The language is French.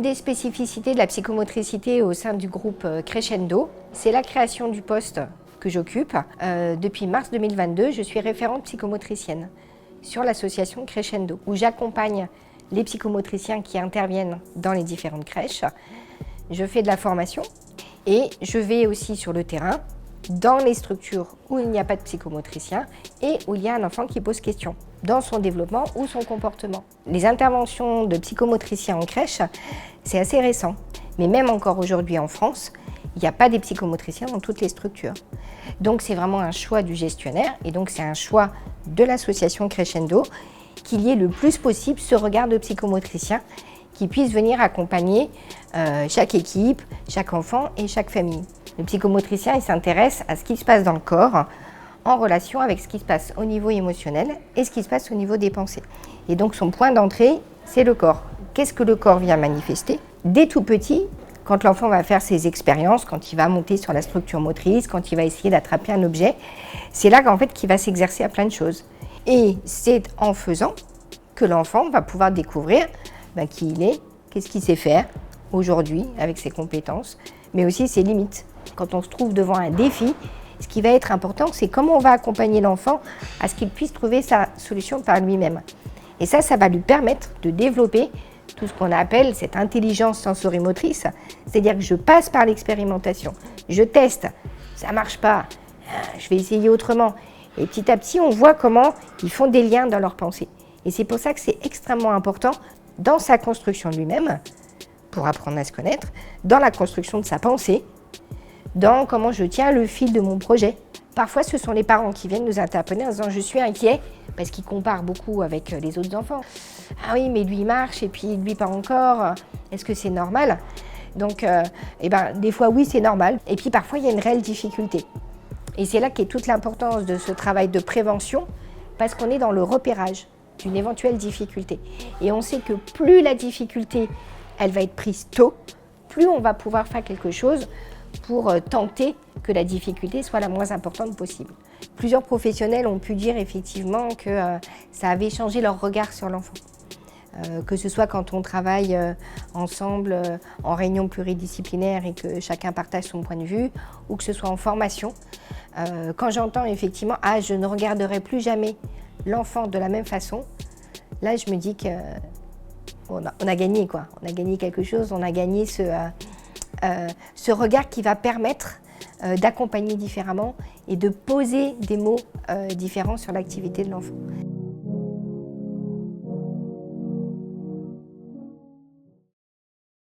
Une des spécificités de la psychomotricité au sein du groupe Crescendo, c'est la création du poste que j'occupe. Depuis mars 2022, je suis référente psychomotricienne sur l'association Crescendo, où j'accompagne les psychomotriciens qui interviennent dans les différentes crèches. Je fais de la formation et je vais aussi sur le terrain, dans les structures où il n'y a pas de psychomotricien et où il y a un enfant qui pose question dans son développement ou son comportement. Les interventions de psychomotriciens en crèche, c'est assez récent. Mais même encore aujourd'hui en France, il n'y a pas des psychomotriciens dans toutes les structures. Donc c'est vraiment un choix du gestionnaire et donc c'est un choix de l'association Crescendo qu'il y ait le plus possible ce regard de psychomotricien qui puisse venir accompagner chaque équipe, chaque enfant et chaque famille. Le psychomotricien, il s'intéresse à ce qui se passe dans le corps en relation avec ce qui se passe au niveau émotionnel et ce qui se passe au niveau des pensées. Et donc son point d'entrée, c'est le corps. Qu'est-ce que le corps vient manifester? Dès tout petit, quand l'enfant va faire ses expériences, quand il va monter sur la structure motrice, quand il va essayer d'attraper un objet, c'est là qu'en fait qu'il va s'exercer à plein de choses. Et c'est en faisant que l'enfant va pouvoir découvrir qui il est, qu'est-ce qu'il sait faire aujourd'hui avec ses compétences, mais aussi ses limites. Quand on se trouve devant un défi, ce qui va être important, c'est comment on va accompagner l'enfant à ce qu'il puisse trouver sa solution par lui-même. Et ça va lui permettre de développer tout ce qu'on appelle cette intelligence sensorimotrice, c'est-à-dire que je passe par l'expérimentation, je teste, ça ne marche pas, je vais essayer autrement. Et petit à petit, on voit comment ils font des liens dans leurs pensées. Et c'est pour ça que c'est extrêmement important dans sa construction de lui-même, pour apprendre à se connaître, dans la construction de sa pensée, dans comment je tiens le fil de mon projet. Parfois, ce sont les parents qui viennent nous interpeller en disant « je suis inquiet » parce qu'ils comparent beaucoup avec les autres enfants. « Ah oui, mais lui il marche et puis lui pas encore, est-ce que c'est normal ?» Donc, des fois oui, c'est normal. Et puis parfois, il y a une réelle difficulté. Et c'est là qu'est toute l'importance de ce travail de prévention parce qu'on est dans le repérage d'une éventuelle difficulté. Et on sait que plus la difficulté, elle va être prise tôt, plus on va pouvoir faire quelque chose pour tenter que la difficulté soit la moins importante possible. Plusieurs professionnels ont pu dire effectivement que ça avait changé leur regard sur l'enfant. Que ce soit quand on travaille ensemble en réunion pluridisciplinaire et que chacun partage son point de vue, ou que ce soit en formation. Quand j'entends effectivement « ah, je ne regarderai plus jamais l'enfant de la même façon », là je me dis qu'on a gagné quoi. On a gagné quelque chose, on a gagné ce regard qui va permettre d'accompagner différemment et de poser des mots différents sur l'activité de l'enfant.